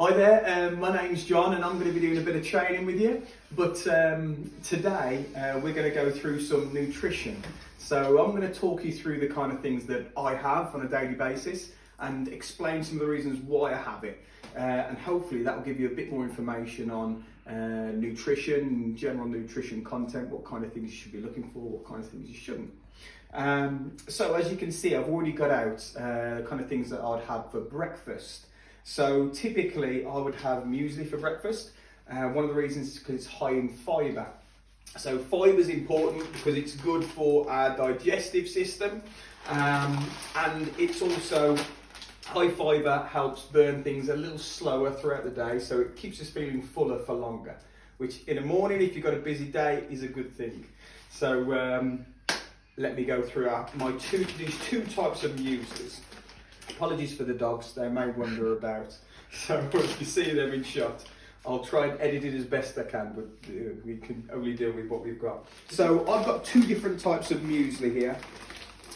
Hi there, my name's John and I'm going to be doing a bit of training with you, but today we're going to go through some nutrition. So I'm going to talk you through the kind of things that I have on a daily basis and explain some of the reasons why I have it, and hopefully that will give you a bit more information on nutrition, general nutrition content, what kind of things you should be looking for, what kind of things you shouldn't. So as you can see, I've already got out kind of things that I'd have for breakfast. So typically I would have muesli for breakfast. One of the reasons is because it's high in fibre. So fibre is important because it's good for our digestive system, and it's also high fibre helps burn things a little slower throughout the day, so it keeps us feeling fuller for longer, which in the morning, if you've got a busy day, is a good thing. So let me go through these two types of mueslis. Apologies for the dogs, they may wander about. So if you see them in shot, I'll try and edit it as best I can, but we can only deal with what we've got. So I've got two different types of muesli here,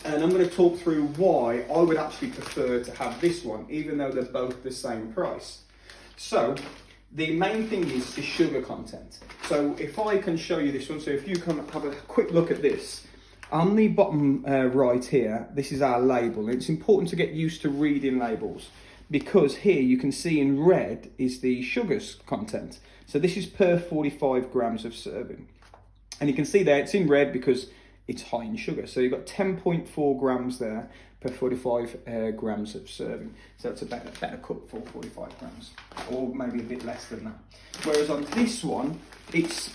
and I'm going to talk through why I would actually prefer to have this one, even though they're both the same price. So the main thing is the sugar content. So if I can show you this one, so if you can have a quick look at this. On the bottom right here, this is our label. It's important to get used to reading labels because here you can see in red is the sugars content. So this is per 45 grams of serving. And you can see there it's in red because it's high in sugar. So you've got 10.4 grams there per 45 grams of serving. So it's a better cup for 45 grams, or maybe a bit less than that. Whereas on this one, it's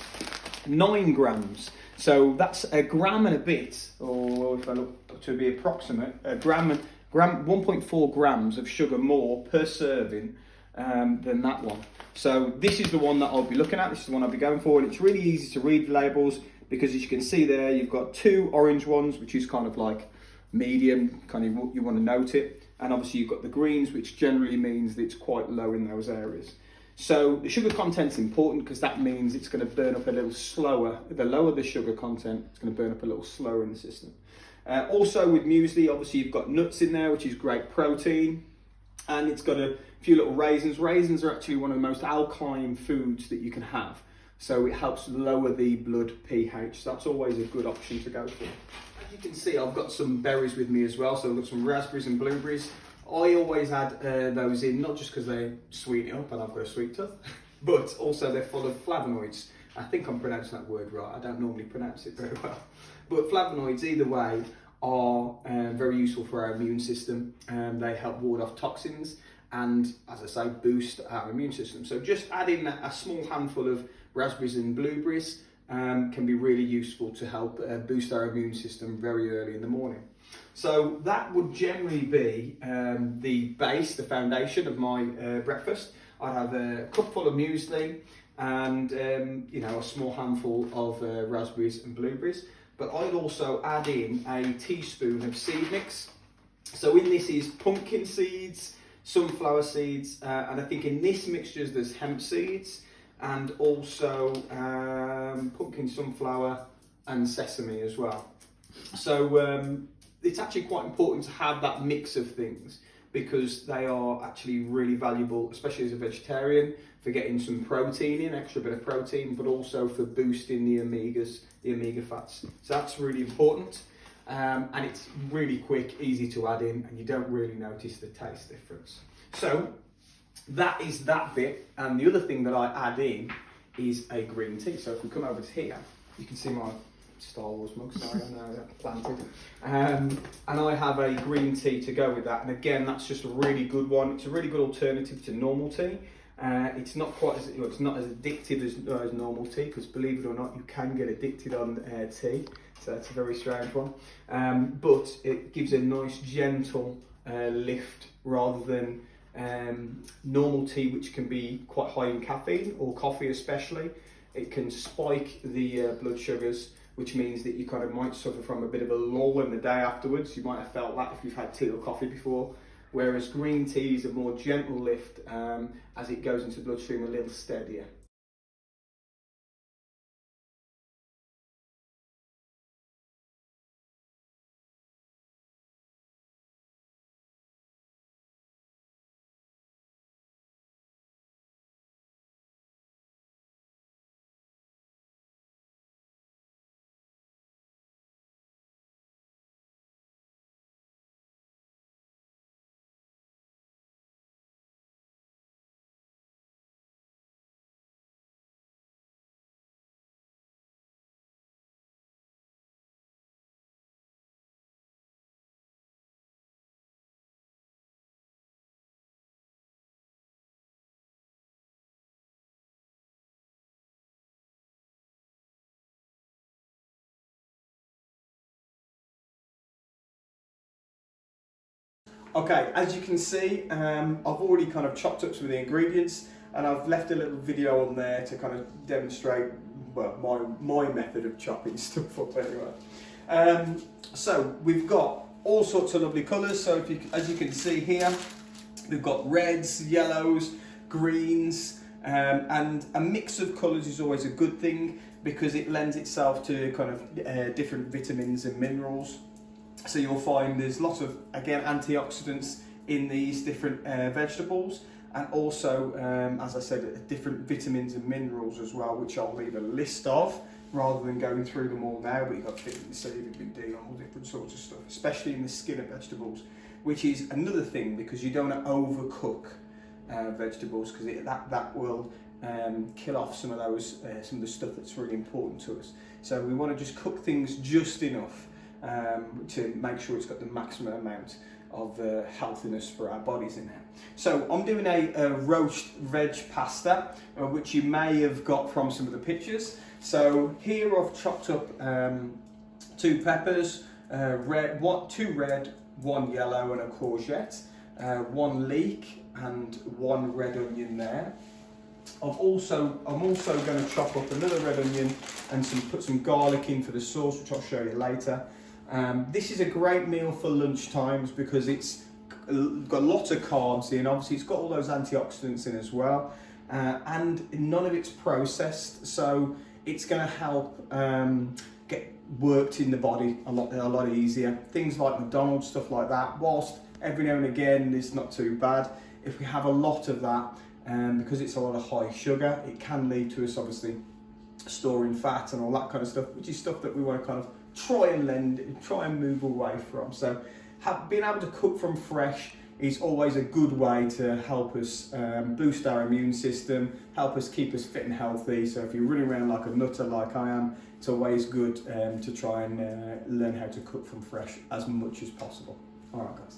9 grams. So that's a gram and a bit, or if I look to be approximate, a gram 1.4 grams of sugar more per serving than that one. So this is the one that I'll be looking at, this is the one I'll be going for, and it's really easy to read the labels because as you can see there, you've got two orange ones, which is kind of like medium, kind of you want to note it, and obviously you've got the greens, which generally means that it's quite low in those areas. So the sugar content's important because that means it's going to burn up a little slower. The lower the sugar content, it's going to burn up a little slower in the system. Also with muesli, obviously you've got nuts in there, which is great protein, and it's got a few little raisins. Raisins are actually one of the most alkaline foods that you can have, so it helps lower the blood pH. So that's always a good option to go for. As you can see, I've got some berries with me as well, so I've got some raspberries and blueberries. I always add those in, not just because they sweeten it up and I've got a sweet tooth, but also they're full of flavonoids. I think I'm pronouncing that word right, I don't normally pronounce it very well. But flavonoids, either way, are very useful for our immune system. They help ward off toxins and, as I say, boost our immune system. So just adding a small handful of raspberries and blueberries can be really useful to help boost our immune system very early in the morning. So that would generally be the base, the foundation of my breakfast. I'd have a cupful of muesli and a small handful of raspberries and blueberries. But I'd also add in a teaspoon of seed mix. So in this is pumpkin seeds, sunflower seeds, and I think in this mixture there's hemp seeds, and also pumpkin, sunflower, and sesame as well. So it's actually quite important to have that mix of things because they are actually really valuable, especially as a vegetarian, for getting some protein in, extra bit of protein, but also for boosting the omegas, the omega fats. So that's really important. And it's really quick, easy to add in, and you don't really notice the taste difference. So that is that bit, and the other thing that I add in is a green tea. So if we come over to here, you can see my Star Wars mug, sorry, I know that's planted. And I have a green tea to go with that, and again, that's just a really good one. It's a really good alternative to normal tea. It's not quite as, it's not as addictive as normal tea, because believe it or not, you can get addicted on tea, so that's a very strange one. But it gives a nice gentle lift rather than normal tea, which can be quite high in caffeine, or coffee especially. It can spike the blood sugars, which means that you kind of might suffer from a bit of a lull in the day afterwards. You might have felt that if you've had tea or coffee before. Whereas green tea is a more gentle lift as it goes into the bloodstream, a little steadier. Okay, as you can see, I've already kind of chopped up some of the ingredients, and I've left a little video on there to kind of demonstrate, well, my method of chopping stuff up anyway. So we've got all sorts of lovely colours. So as you can see here, we've got reds, yellows, greens, and a mix of colours is always a good thing because it lends itself to kind of different vitamins and minerals. So you'll find there's lots of, again, antioxidants in these different vegetables, and also, as I said, different vitamins and minerals as well, which I'll leave a list of rather than going through them all now. But you've got vitamin C, vitamin D, all different sorts of stuff, especially in the skin of vegetables, which is another thing because you don't want to overcook vegetables, because that will kill off some of the stuff that's really important to us. So we want to just cook things just enough to make sure it's got the maximum amount of healthiness for our bodies in there. So I'm doing a roast veg pasta, which you may have got from some of the pictures. So here I've chopped up 2 peppers, two red, 1 yellow and a courgette, 1 leek and 1 red onion there. I'm also going to chop up another red onion and put some garlic in for the sauce, which I'll show you later. This is a great meal for lunch times because it's got lots of carbs in. Obviously, it's got all those antioxidants in as well, and none of it's processed, so it's going to help get worked in the body a lot easier. Things like McDonald's, stuff like that, whilst every now and again it's not too bad, if we have a lot of that, because it's a lot of high sugar, it can lead to us obviously storing fat and all that kind of stuff, which is stuff that we want to kind of try and move away from. So being able to cook from fresh is always a good way to help us boost our immune system, help us keep us fit and healthy. So if you're running around like a nutter like I am, it's always good to try and learn how to cook from fresh as much as possible. All right, guys.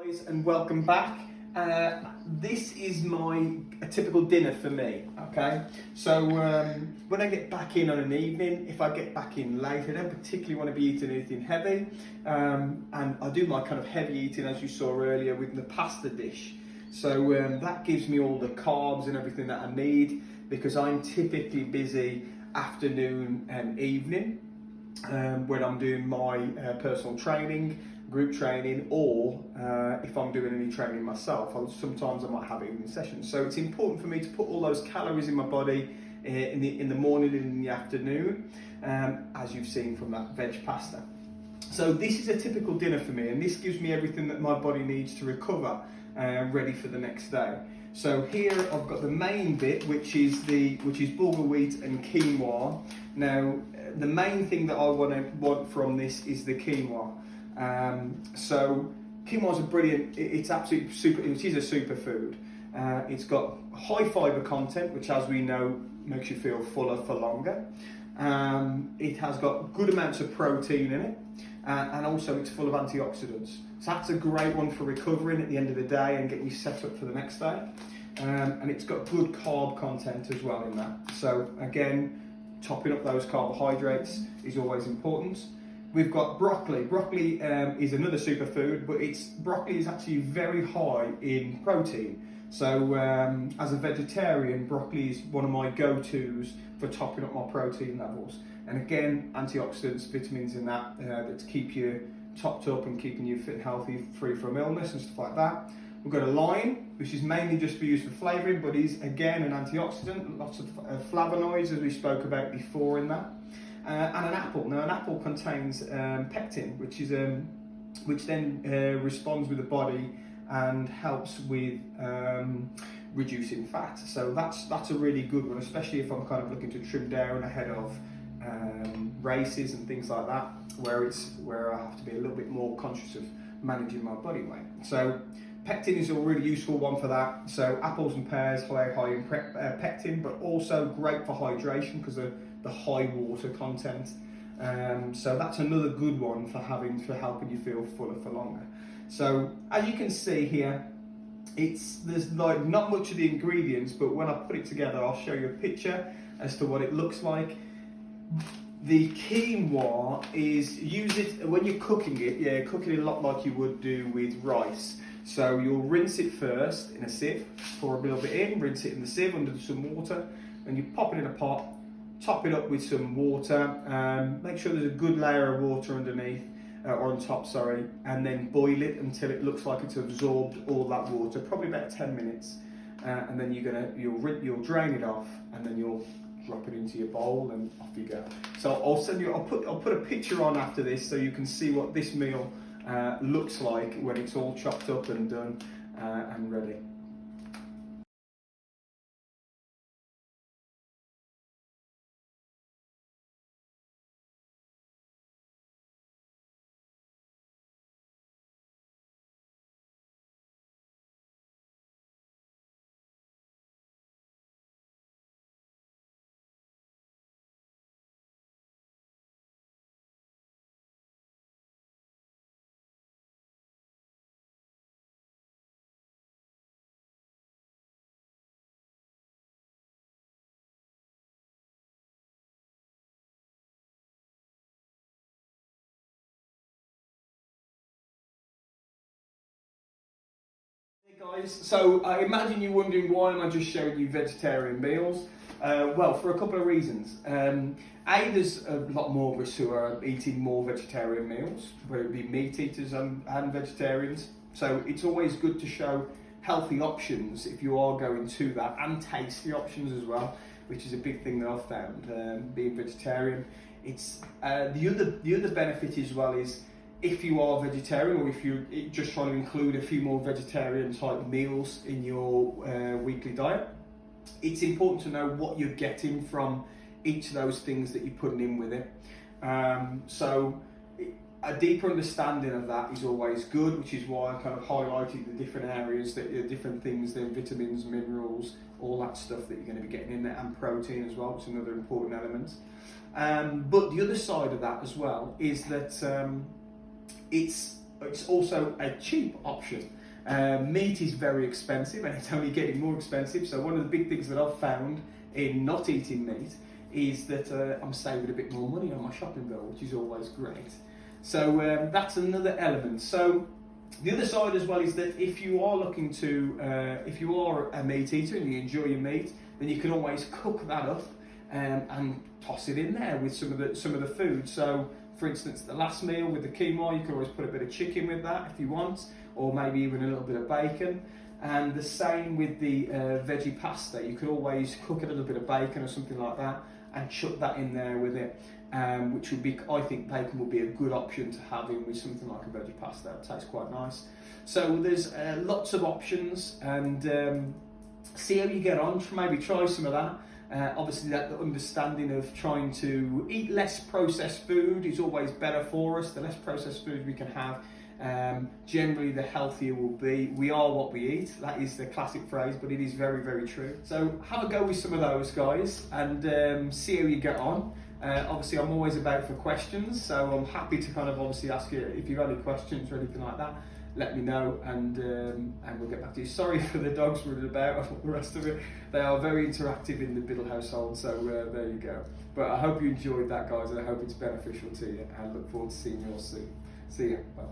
Guys, and welcome back. This is a typical dinner for me, okay? So when I get back in on an evening, if I get back in late, I don't particularly want to be eating anything heavy, and I do my kind of heavy eating, as you saw earlier, with the pasta dish. So that gives me all the carbs and everything that I need, because I'm typically busy afternoon and evening when I'm doing my personal training, group training, or if I'm doing any training myself, sometimes I might have evening sessions. So it's important for me to put all those calories in my body in the morning and in the afternoon, as you've seen from that veg pasta. So this is a typical dinner for me, and this gives me everything that my body needs to recover, ready for the next day. So here I've got the main bit, which is bulgur wheat and quinoa. Now the main thing that I want from this is the quinoa. So quinoa is a brilliant. It's absolutely super. It is a superfood. It's got high fibre content, which, as we know, makes you feel fuller for longer. It has got good amounts of protein in it, and also it's full of antioxidants. So that's a great one for recovering at the end of the day and getting you set up for the next day. And it's got good carb content as well in that. So again, topping up those carbohydrates is always important. We've got broccoli. Broccoli is another superfood, but broccoli is actually very high in protein. So as a vegetarian, broccoli is one of my go-tos for topping up my protein levels. And again, antioxidants, vitamins in that to keep you topped up and keeping you fit and healthy, free from illness and stuff like that. We've got a lime, which is mainly just for use for flavouring, but is again an antioxidant, lots of flavonoids, as we spoke about before in that. And an apple. Now, an apple contains pectin, which then responds with the body and helps with reducing fat. So that's a really good one, especially if I'm kind of looking to trim down ahead of races and things like that, where I have to be a little bit more conscious of managing my body weight. So pectin is a really useful one for that. So apples and pears high in pectin, but also great for hydration because of the high water content. So that's another good one for helping you feel fuller for longer. So as you can see here, there's like not much of the ingredients, but when I put it together, I'll show you a picture as to what it looks like. The quinoa use it when you're cooking it. Cook it a lot like you would do with rice. So you'll rinse it first in a sieve, pour a little bit in, rinse it in the sieve under some water, and you pop it in a pot, top it up with some water, make sure there's a good layer of water underneath, or on top, sorry, and then boil it until it looks like it's absorbed all that water, probably about 10 minutes, and then you'll drain it off, and then you'll drop it into your bowl, and off you go. So I'll put a picture on after this so you can see what this meal looks like when it's all chopped up and done and ready. Hey guys, so I imagine you're wondering why am I just showing you vegetarian meals? Well, for a couple of reasons. There's a lot more of us who are eating more vegetarian meals, whether it be meat eaters and vegetarians. So it's always good to show healthy options if you are going to that, and tasty options as well, which is a big thing that I've found being vegetarian. It's the other benefit as well is, if you are vegetarian, or if you're just trying to include a few more vegetarian type meals in your weekly diet, it's important to know what you're getting from each of those things that you're putting in with it. So a deeper understanding of that is always good, which is why I kind of highlighted the different areas, different things, the vitamins, minerals, all that stuff that you're going to be getting in there, and protein as well, which is another important element. But the other side of that as well is that it's also a cheap option. Meat is very expensive, and it's only getting more expensive. So one of the big things that I've found in not eating meat is that I'm saving a bit more money on my shopping bill, which is always great. So that's another element. So the other side as well is that if you are looking to, if you are a meat eater and you enjoy your meat, then you can always cook that up and toss it in there with some of the food. So for instance, the last meal with the quinoa, you can always put a bit of chicken with that if you want, or maybe even a little bit of bacon. And the same with the veggie pasta. You could always cook a little bit of bacon or something like that and chuck that in there with it, which would be, I think bacon would be a good option to have in with something like a veggie pasta. It tastes quite nice. So there's lots of options, and see how you get on. Maybe try some of that. Obviously that the understanding of trying to eat less processed food is always better for us. The less processed food we can have, generally the healthier we'll be. We are what we eat. That is the classic phrase, but it is very, very true. So have a go with some of those, guys, and see how you get on. Obviously I'm always about for questions, so I'm happy to kind of obviously ask you if you've got any questions or anything like that. Let me know, and we'll get back to you. Sorry for the dogs running about and all the rest of it. They are very interactive in the Biddle household, so there you go. But I hope you enjoyed that, guys, and I hope it's beneficial to you. I look forward to seeing you all soon. See you. Bye.